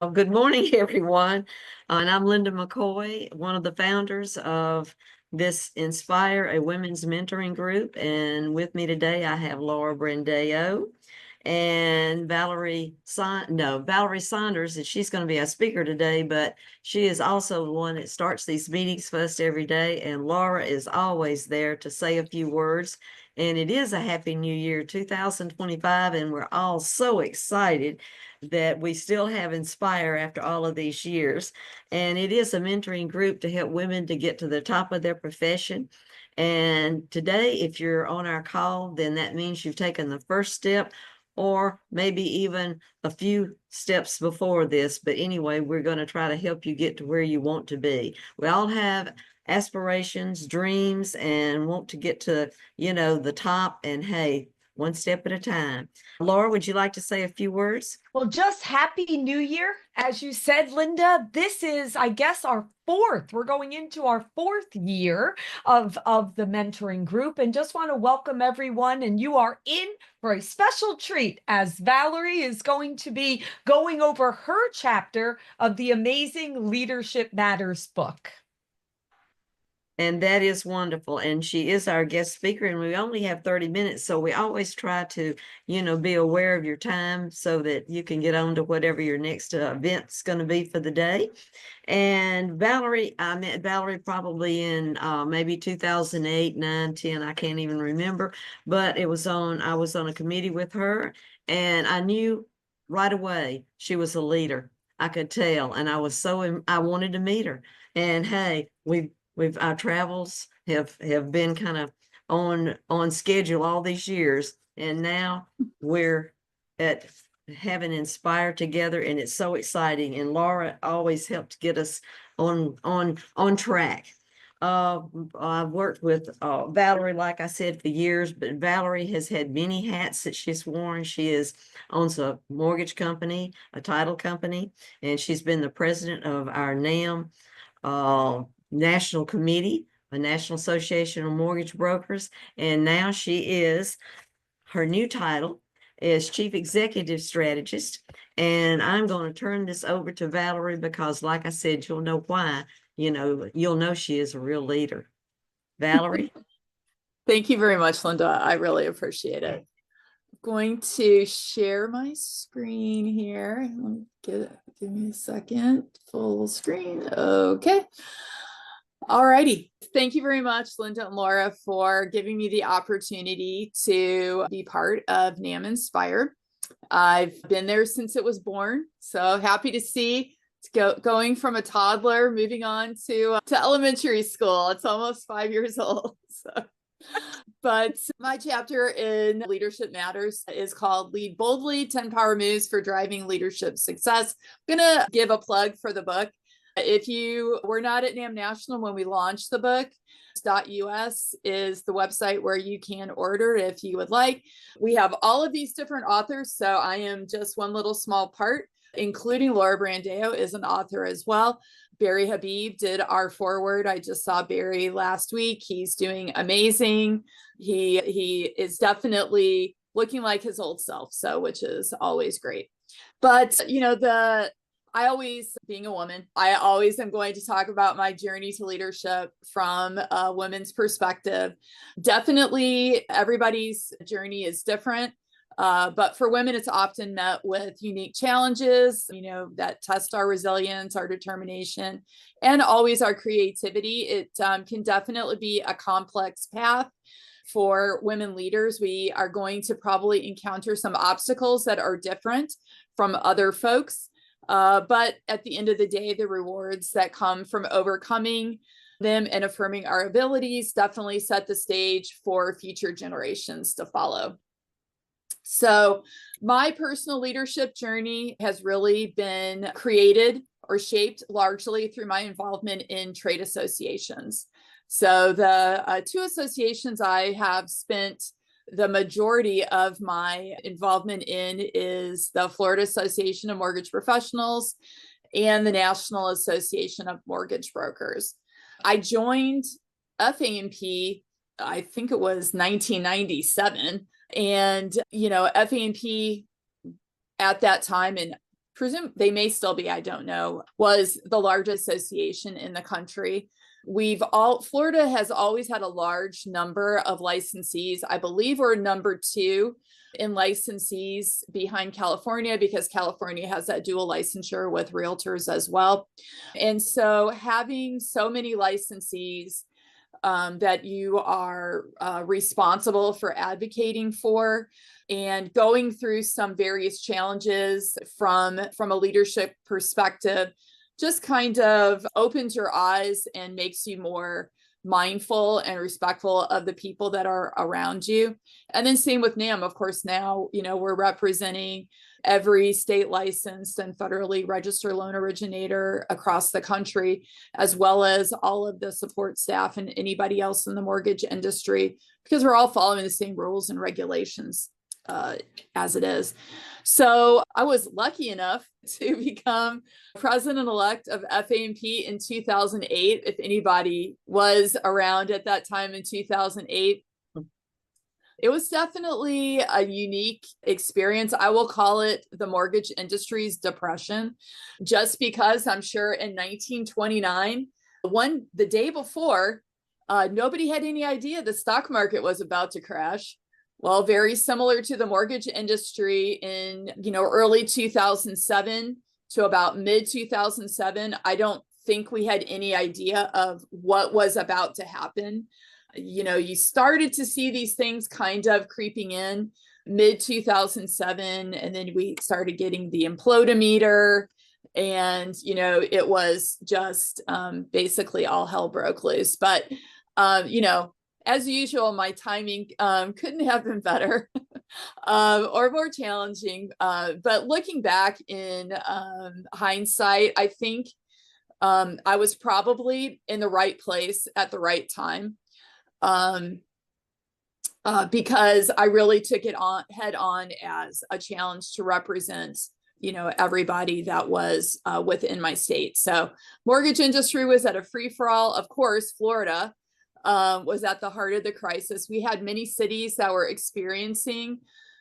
Well, good morning, everyone. And I'm Linda McCoy, one of the founders of this Inspire, a women's mentoring group. And with me today, I have Laura Brandao and Valerie Saunders, and she's going to be a speaker today, but she is also the one that starts these meetings for us every day. And Laura is always there to say a few words. And it is a happy new year, 2025, and we're all so excited that we still have Inspire after all of these years. And it is a mentoring group to help women to get to the top of their profession. And today, if you're on our call, then that means you've taken the first step or maybe even a few steps before this. But anyway, we're going to try to help you get to where you want to be. We all have aspirations, dreams, and want to get to, the top. And hey, one step at a time. Laura, would you like to say a few words? Well, just Happy New Year. As you said, Linda, this is, I guess, our fourth. We're going into our fourth year of the mentoring group, and just want to welcome everyone. And you are in for a special treat as Valerie is going to be going over her chapter of the amazing Leadership Matters book. And that is wonderful. And she is our guest speaker, and we only have 30 minutes. So we always try to, be aware of your time so that you can get on to whatever your next event's going to be for the day. And Valerie, I met Valerie probably in maybe 2008, 9, 10, I can't even remember. But I was on a committee with her, and I knew right away she was a leader. I could tell. And I wanted to meet her. And hey, our travels have been kind of on schedule all these years, and now we're at having Inspire together, and it's so exciting. And Laura always helped get us on track. I've worked with Valerie, like I said, for years, but Valerie has had many hats that she's worn. She owns a mortgage company, a title company, and she's been the president of our NAM National Committee, a National Association of Mortgage Brokers, and now her new title is Chief Executive Strategist. And I'm going to turn this over to Valerie because, like I said, you'll know why. You'll know she is a real leader. Valerie? Thank you very much, Linda. I really appreciate it. I'm going to share my screen here. Give me a second. Full screen. Okay. All righty. Thank you very much, Linda and Laura, for giving me the opportunity to be part of NAM Inspire. I've been there since it was born, so happy to see going from a toddler, moving on to elementary school. It's almost 5 years old. So. But my chapter in Leadership Matters is called Lead Boldly, 10 Power Moves for Driving Leadership Success. I'm going to give a plug for the book. If you were not at NAM National when we launched the book, .us is the website where you can order it if you would like. We have all of these different authors, so I am just one little small part, including Laura Brandao is an author as well. Barry Habib did our foreword. I just saw Barry last week. He's doing amazing. He is definitely looking like his old self, which is always great. But being a woman, I always am going to talk about my journey to leadership from a women's perspective. Definitely everybody's journey is different. But for women, it's often met with unique challenges, that test our resilience, our determination, and always our creativity. It can definitely be a complex path for women leaders. We are going to probably encounter some obstacles that are different from other folks. But at the end of the day, the rewards that come from overcoming them and affirming our abilities definitely set the stage for future generations to follow. So my personal leadership journey has really been created or shaped largely through my involvement in trade associations. So the two associations I have spent the majority of my involvement in is the Florida Association of Mortgage Professionals and the National Association of Mortgage Brokers. I joined FAMP, I think it was 1997. And, FAMP at that time and presume they may still be, I don't know, was the largest association in the country. Florida has always had a large number of licensees. I believe we're number 2 in licensees behind California, because California has that dual licensure with realtors as well. And so having so many licensees that you are responsible for advocating for, and going through some various challenges from a leadership perspective, just kind of opens your eyes and makes you more mindful and respectful of the people that are around you. And then same with NAM. Of course, now, we're representing every state licensed and federally registered loan originator across the country, as well as all of the support staff and anybody else in the mortgage industry, because we're all following the same rules and regulations as it is. So I was lucky enough to become president-elect of FAMP in 2008. If anybody was around at that time in 2008, it was definitely a unique experience. I will call it the mortgage industry's depression, just because I'm sure in 1929, the day before, nobody had any idea the stock market was about to crash. Well, very similar to the mortgage industry in, early 2007 to about mid 2007. I don't think we had any idea of what was about to happen. You started to see these things kind of creeping in mid 2007, and then we started getting the implodometer, and it was just basically all hell broke loose. But as usual, my timing couldn't have been better or more challenging. But looking back in hindsight, I think I was probably in the right place at the right time, because I really took it on head on as a challenge to represent everybody that was within my state. So mortgage industry was at a free-for-all. Of course, Florida was at the heart of the crisis. We had many cities that were experiencing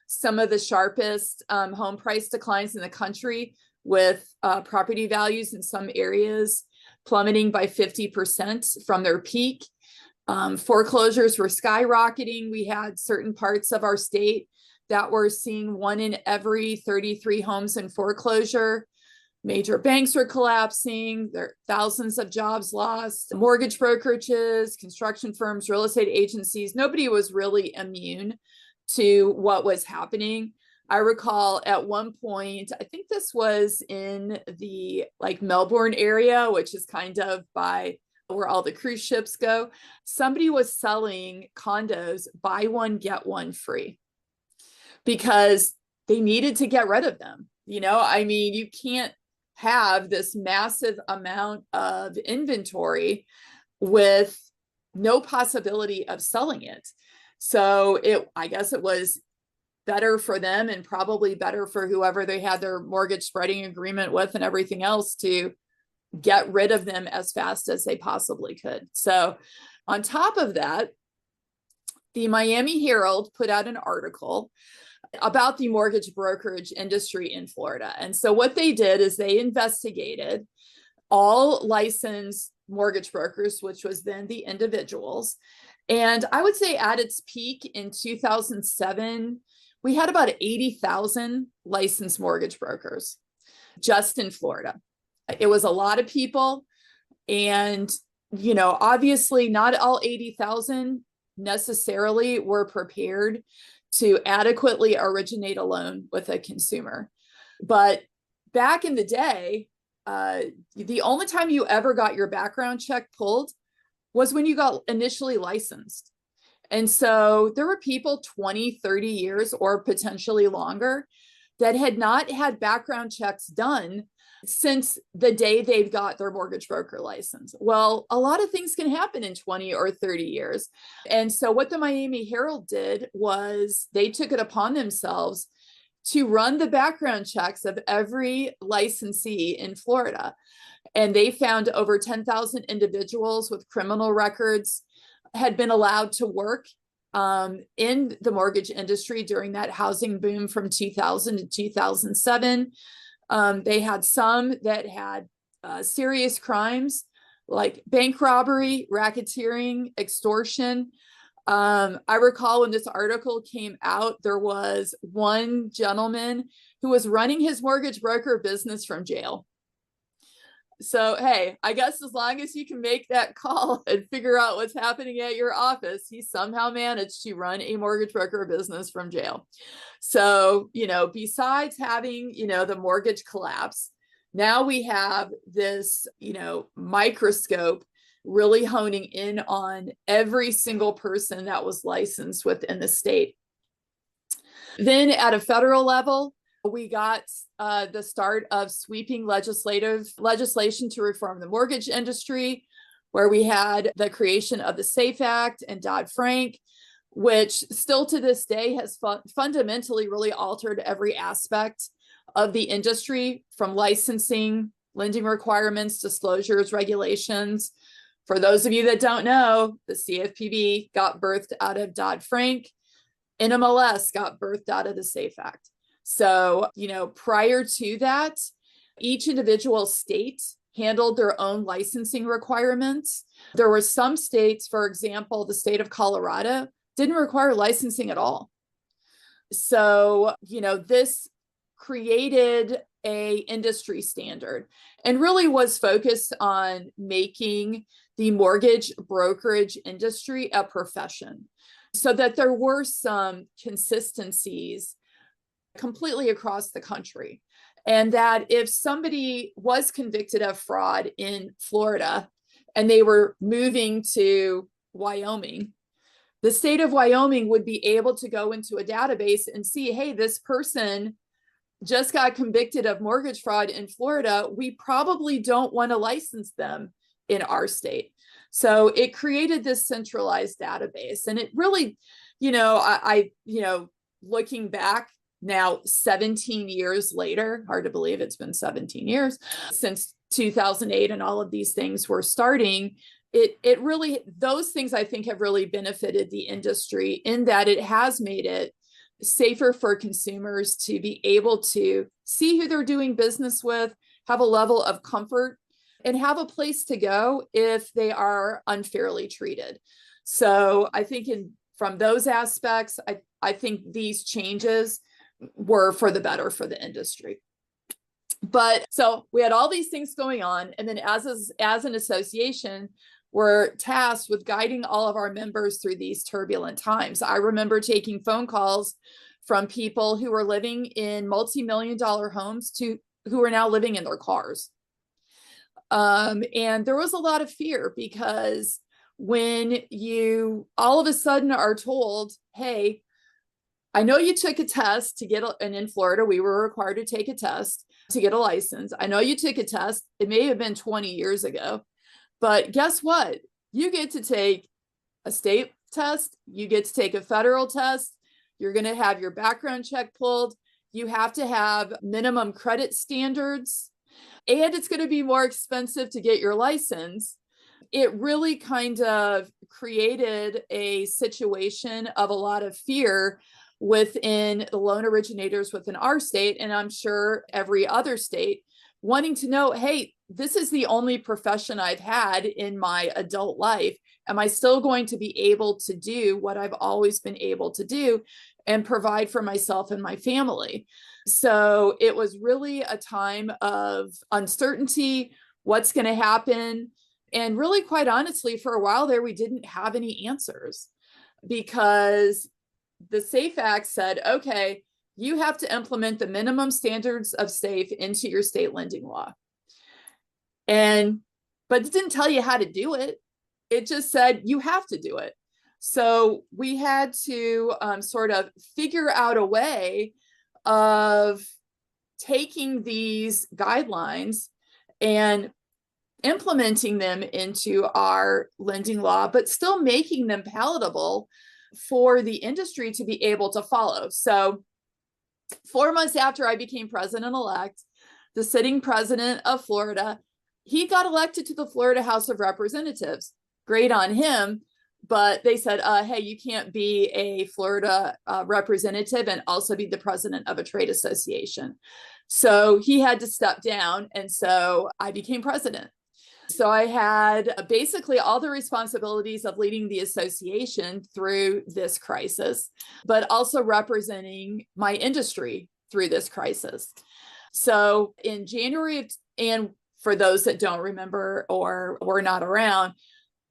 some of the sharpest home price declines in the country, with property values in some areas plummeting by 50% from their peak. Foreclosures were skyrocketing. We had certain parts of our state that were seeing 1 in every 33 homes in foreclosure. Major banks were collapsing. There are thousands of jobs lost. Mortgage brokerages, construction firms, real estate agencies, nobody was really immune to what was happening. I recall at one point, I think this was in the Melbourne area, which is kind of by where all the cruise ships go. Somebody was selling condos, buy one, get one free, because they needed to get rid of them. You can't have this massive amount of inventory with no possibility of selling it. So I guess it was better for them, and probably better for whoever they had their mortgage spreading agreement with and everything else, to get rid of them as fast as they possibly could. So on top of that, the Miami Herald put out an article about the mortgage brokerage industry in Florida. And so what they did is they investigated all licensed mortgage brokers, which was then the individuals. And I would say at its peak in 2007, we had about 80,000 licensed mortgage brokers just in Florida. It was a lot of people. And, obviously not all 80,000 necessarily were prepared to adequately originate a loan with a consumer. But back in the day, the only time you ever got your background check pulled was when you got initially licensed. And so there were people 20, 30 years or potentially longer that had not had background checks done since the day they've got their mortgage broker license. Well, a lot of things can happen in 20 or 30 years. And so what the Miami Herald did was they took it upon themselves to run the background checks of every licensee in Florida. And they found over 10,000 individuals with criminal records had been allowed to work in the mortgage industry during that housing boom from 2000 to 2007. They had some that had serious crimes like bank robbery, racketeering, extortion. I recall when this article came out, there was one gentleman who was running his mortgage broker business from jail. So, hey, I guess as long as you can make that call and figure out what's happening at your office, he somehow managed to run a mortgage broker business from jail. So, besides having, the mortgage collapse, now we have this, microscope really honing in on every single person that was licensed within the state. Then at a federal level, we got the start of sweeping legislation to reform the mortgage industry, where we had the creation of the SAFE Act and Dodd-Frank, which still to this day has fundamentally really altered every aspect of the industry, from licensing, lending requirements, disclosures, regulations. For those of you that don't know, the CFPB got birthed out of Dodd-Frank. NMLS got birthed out of the SAFE Act. So, prior to that, each individual state handled their own licensing requirements. There were some states, for example, the state of Colorado didn't require licensing at all. So, this created a industry standard and really was focused on making the mortgage brokerage industry a profession, so that there were some consistencies completely across the country. And that if somebody was convicted of fraud in Florida and they were moving to Wyoming, the state of Wyoming would be able to go into a database and see, hey, this person just got convicted of mortgage fraud in Florida. We probably don't want to license them in our state. So it created this centralized database. And it really, looking back now 17 years later, hard to believe it's been 17 years since 2008 and all of these things were starting. It really, those things I think have really benefited the industry in that it has made it safer for consumers to be able to see who they're doing business with, have a level of comfort, and have a place to go if they are unfairly treated. So I think from those aspects, I think these changes were for the better for the industry. But so we had all these things going on. And then as an association, we're tasked with guiding all of our members through these turbulent times. I remember taking phone calls from people who were living in multi-million-dollar homes who are now living in their cars. And there was a lot of fear, because when you all of a sudden are told, hey, I know you took a test to get, and in Florida, we were required to take a test to get a license. I know you took a test. It may have been 20 years ago, but guess what? You get to take a state test. You get to take a federal test. You're going to have your background check pulled. You have to have minimum credit standards, and it's going to be more expensive to get your license. It really kind of created a situation of a lot of fear within the loan originators within our state, and I'm sure every other state, wanting to know, hey, this is the only profession I've had in my adult life. Am I still going to be able to do what I've always been able to do and provide for myself and my family? So it was really a time of uncertainty, what's going to happen. And really, quite honestly, for a while there, we didn't have any answers, because the SAFE Act said, okay, you have to implement the minimum standards of SAFE into your state lending law. But it didn't tell you how to do it. It just said you have to do it. So we had to sort of figure out a way of taking these guidelines and implementing them into our lending law, but still making them palatable for the industry to be able to follow. So 4 months after I became president-elect, the sitting president of Florida, he got elected to the Florida House of Representatives. Great on him. but they said, hey, you can't be a Florida representative and also be the president of a trade association. So he had to step down. And so I became president. So I had basically all the responsibilities of leading the association through this crisis, but also representing my industry through this crisis. So in January, and for those that don't remember or were not around,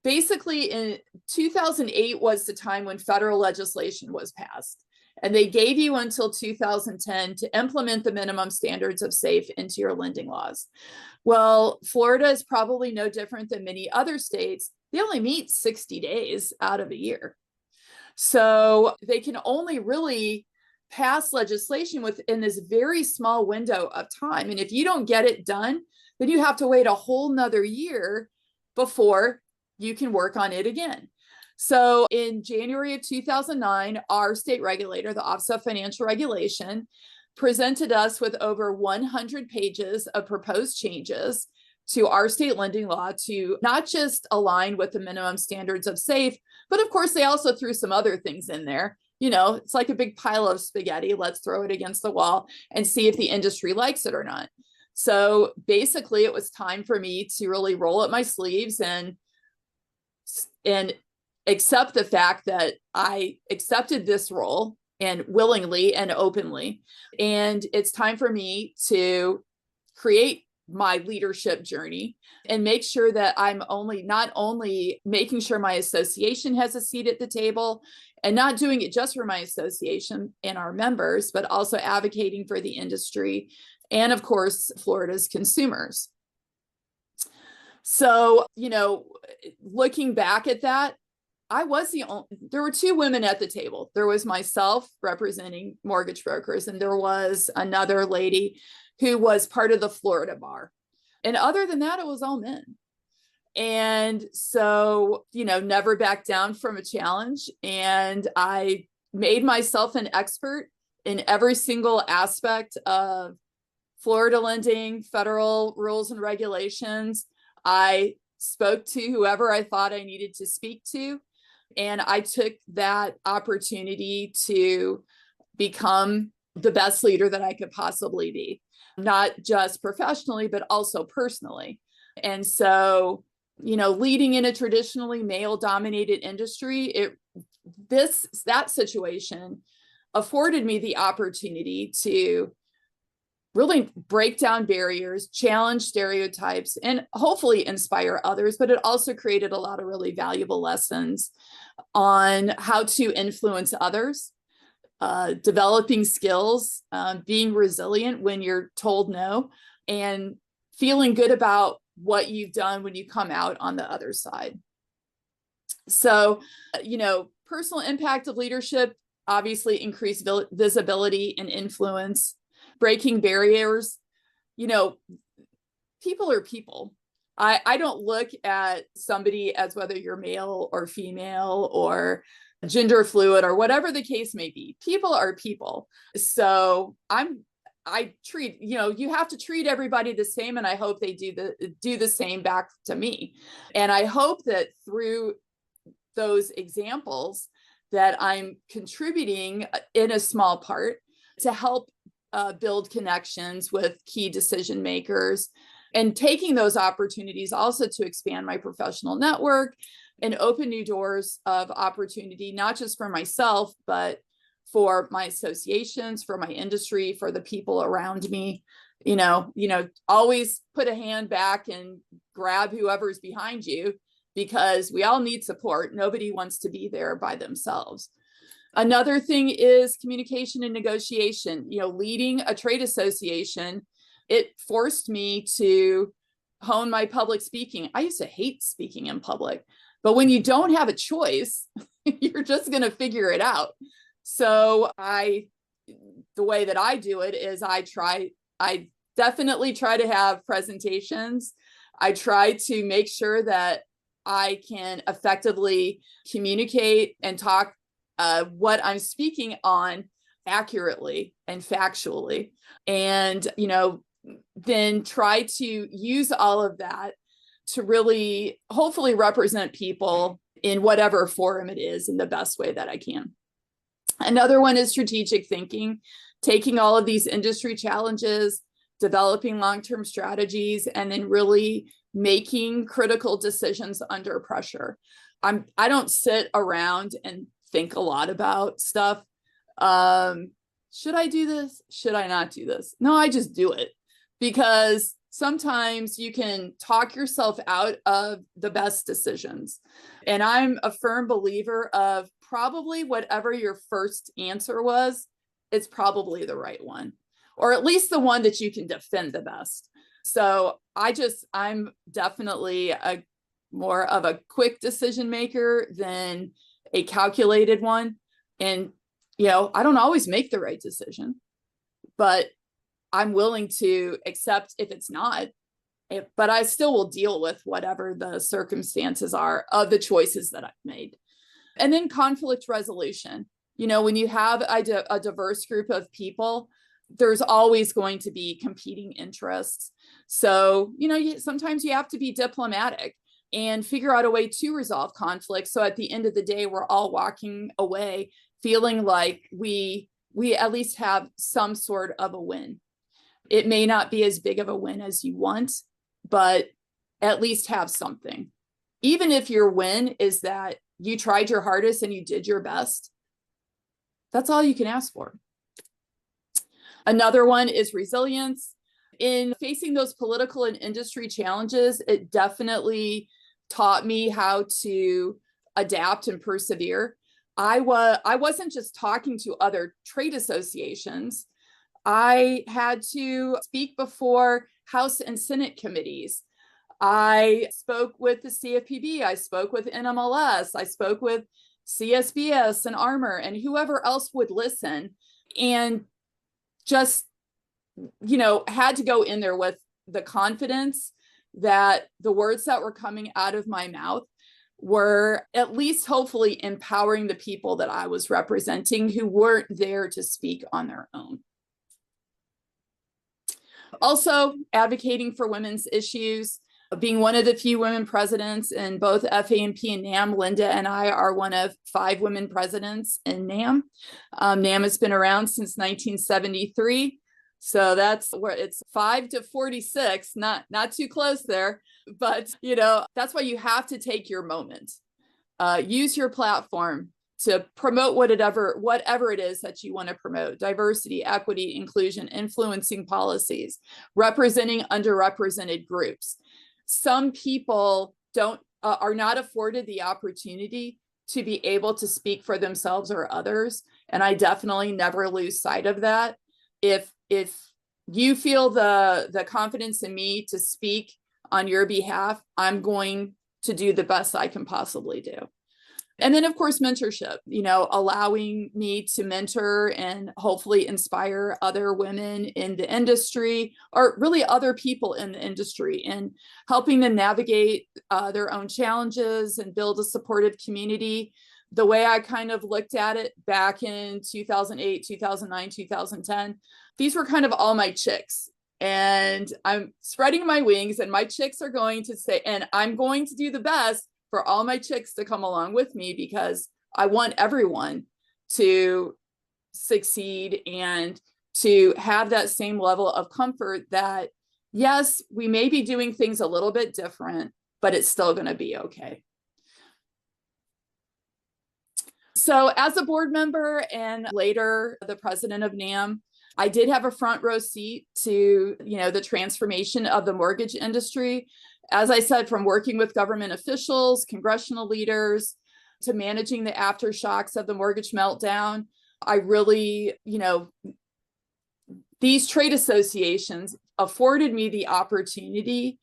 basically in 2008 was the time when federal legislation was passed. And they gave you until 2010 to implement the minimum standards of SAFE into your lending laws. Well, Florida is probably no different than many other states. They only meet 60 days out of a year. So they can only really pass legislation within this very small window of time. And if you don't get it done, then you have to wait a whole nother year before you can work on it again. So in January of 2009, our state regulator, the Office of Financial Regulation, presented us with over 100 pages of proposed changes to our state lending law to not just align with the minimum standards of SAFE, but of course, they also threw some other things in there. You know, it's like a big pile of spaghetti. Let's throw it against the wall and see if the industry likes it or not. So basically, it was time for me to really roll up my sleeves and accept the fact that I accepted this role and willingly and openly. And it's time for me to create my leadership journey and make sure that I'm not only making sure my association has a seat at the table and not doing it just for my association and our members, but also advocating for the industry and of course, Florida's consumers. So, you know, looking back at that, there were two women at the table. There was myself representing mortgage brokers, and there was another lady who was part of the Florida bar. And other than that, it was all men. And so, you know, never back down from a challenge. And I made myself an expert in every single aspect of Florida lending, federal rules and regulations. I spoke to whoever I thought I needed to speak to. And I took that opportunity to become the best leader that I could possibly be, not just professionally, but also personally. And so, you know, leading in a traditionally male-dominated industry, that situation afforded me the opportunity to really break down barriers, challenge stereotypes, and hopefully inspire others. But it also created a lot of really valuable lessons on how to influence others, developing skills, being resilient when you're told no, and feeling good about what you've done when you come out on the other side. So, you know, personal impact of leadership, obviously increased visibility and influence, breaking barriers. You know, people are people. I don't look at somebody as whether you're male or female or gender fluid or whatever the case may be. People are people. So I treat, you know, you have to treat everybody the same, and I hope they do the same back to me. And I hope that through those examples that I'm contributing in a small part to help build connections with key decision makers, and taking those opportunities also to expand my professional network and open new doors of opportunity, not just for myself, but for my associations, for my industry, for the people around me. You know, always put a hand back and grab whoever's behind you, because we all need support. Nobody wants to be there by themselves. Another thing is communication and negotiation. You know, leading a trade association, it forced me to hone my public speaking. I used to hate speaking in public, but when you don't have a choice, you're just going to figure it out. So the way that I do it is I definitely try to have presentations. I try to make sure that I can effectively communicate and talk what I'm speaking on accurately and factually, and, you know, then try to use all of that to really hopefully represent people in whatever forum it is in the best way that I can. Another one is strategic thinking, taking all of these industry challenges, developing long-term strategies, and then really making critical decisions under pressure. I don't sit around and think a lot about stuff. Should I do this? Should I not do this? No, I just do it, because sometimes you can talk yourself out of the best decisions. And I'm a firm believer of probably whatever your first answer was, it's probably the right one, or at least the one that you can defend the best. So I'm definitely more of a quick decision maker than a calculated one. And, I don't always make the right decision, but I'm willing to accept if it's not, but I still will deal with whatever the circumstances are of the choices that I've made. And then conflict resolution. When you have a diverse group of people, there's always going to be competing interests. So, sometimes you have to be diplomatic and figure out a way to resolve conflict. So at the end of the day, we're all walking away feeling like we at least have some sort of a win. It may not be as big of a win as you want, but at least have something. Even if your win is that you tried your hardest and you did your best, that's all you can ask for. Another one is resilience. In facing those political and industry challenges, it definitely taught me how to adapt and persevere. I wasn't just talking to other trade associations. I had to speak before House and Senate committees. I spoke with the CFPB. I spoke with NMLS. I spoke with CSBS and Armor and whoever else would listen, and just, had to go in there with the confidence that the words that were coming out of my mouth were at least hopefully empowering the people that I was representing who weren't there to speak on their own. Also, advocating for women's issues. Being one of the few women presidents in both FAMP and NAM, Linda and I are one of 5 women presidents in NAM. NAM has been around since 1973. So that's where it's 5 to 46, not too close there. But, that's why you have to take your moment. Use your platform to promote whatever it is that you want to promote: diversity, equity, inclusion, influencing policies, representing underrepresented groups. Some people are not afforded the opportunity to be able to speak for themselves or others. And I definitely never lose sight of that. If you feel the confidence in me to speak on your behalf, I'm going to do the best I can possibly do. And then, of course, mentorship, allowing me to mentor and hopefully inspire other women in the industry, or really other people in the industry, and helping them navigate their own challenges and build a supportive community. The way I kind of looked at it back in 2008, 2009, 2010, these were kind of all my chicks. And I'm spreading my wings, and my chicks are going to say, and I'm going to do the best for all my chicks to come along with me, because I want everyone to succeed and to have that same level of comfort that, yes, we may be doing things a little bit different, but it's still going to be okay. So as a board member and later the president of NAM, I did have a front row seat to, the transformation of the mortgage industry. As I said, from working with government officials, congressional leaders, to managing the aftershocks of the mortgage meltdown, I really, these trade associations afforded me the opportunity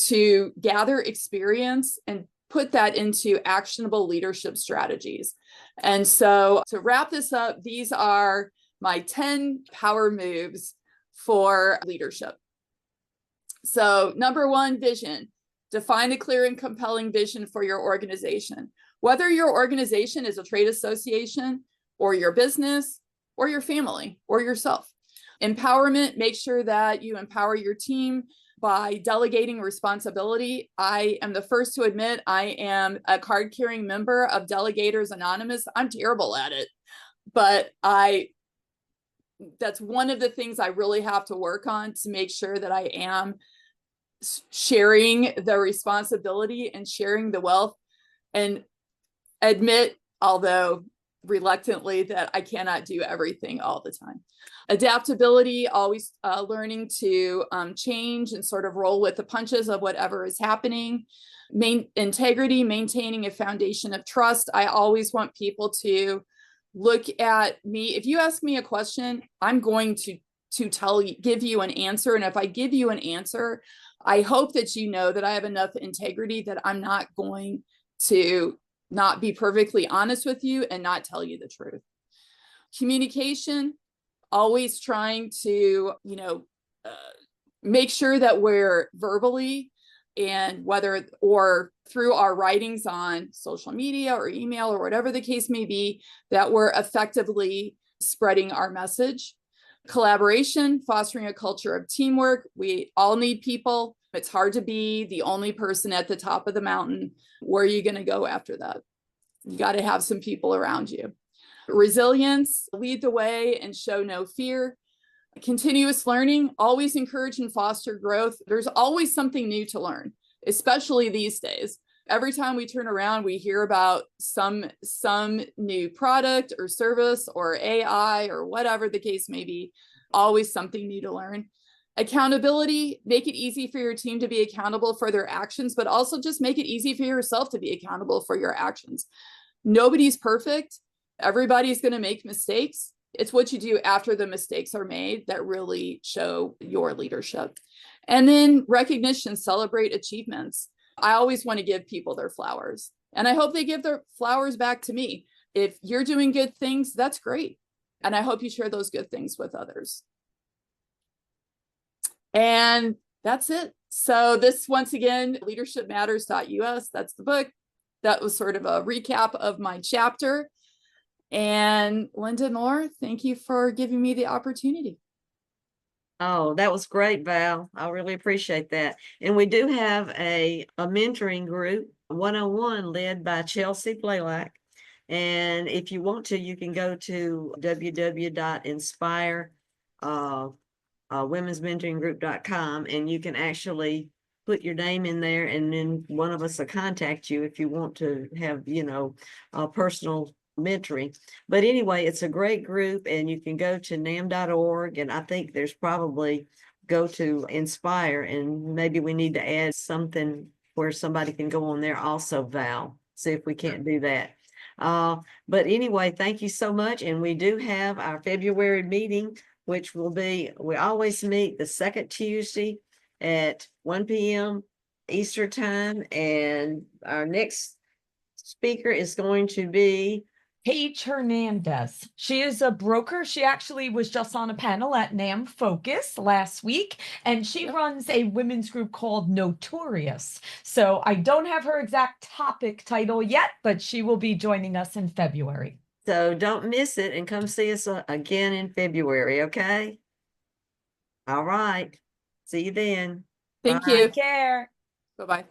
to gather experience and put that into actionable leadership strategies. And so to wrap this up, these are my 10 power moves for leadership. So number 1, vision. Define a clear and compelling vision for your organization. Whether your organization is a trade association or your business or your family or yourself. Empowerment, make sure that you empower your team by delegating responsibility. I am the first to admit I am a card-carrying member of Delegators Anonymous. I'm terrible at it, but that's one of the things I really have to work on to make sure that I am sharing the responsibility and sharing the wealth, and admit, although reluctantly, that I cannot do everything all the time. Adaptability, always learning to change and sort of roll with the punches of whatever is happening. Integrity, maintaining a foundation of trust. I always want people to look at me. If you ask me a question, I'm going to give you an answer. And if I give you an answer, I hope that you know that I have enough integrity that I'm not going to not be perfectly honest with you and not tell you the truth. Communication, always trying to, make sure that we're verbally, and whether or through our writings on social media or email or whatever the case may be, that we're effectively spreading our message. Collaboration, fostering a culture of teamwork. We all need people. It's hard to be the only person at the top of the mountain. Where are you going to go after that? You got to have some people around you. Resilience, lead the way and show no fear. Continuous learning, always encourage and foster growth. There's always something new to learn, especially these days. Every time we turn around, we hear about some new product or service or AI or whatever the case may be. Always something new to learn. Accountability, make it easy for your team to be accountable for their actions, but also just make it easy for yourself to be accountable for your actions. Nobody's perfect. Everybody's going to make mistakes. It's what you do after the mistakes are made that really show your leadership. And then recognition, celebrate achievements. I always want to give people their flowers, and I hope they give their flowers back to me. If you're doing good things, that's great. And I hope you share those good things with others. And that's it. So this, once again, leadershipmatters.us, that's the book. That was sort of a recap of my chapter. And Linda Moore, thank you for giving me the opportunity. Oh, that was great, Val. I really appreciate that. And we do have a mentoring group, 101, led by Chelsea Blaylock. And if you want to, you can go to www.inspire womensmentoringgroup.com, and you can actually put your name in there, and then one of us will contact you if you want to have, personal mentoring. But anyway, it's a great group, and you can go to nam.org, and I think there's probably go to Inspire, and maybe we need to add something where somebody can go on there also, Val. See if we can't do that. But anyway, thank you so much. And we do have our February meeting, which will be, we always meet the second Tuesday at 1 p.m. Eastern time. And our next speaker is going to be Paige Hernandez. She is a broker. She actually was just on a panel at NAM Focus last week, and she runs a women's group called Notorious. So I don't have her exact topic title yet, but she will be joining us in February. So don't miss it, and come see us again in February, okay? All right. See you then. Thank Bye. you. Take care. Bye-bye.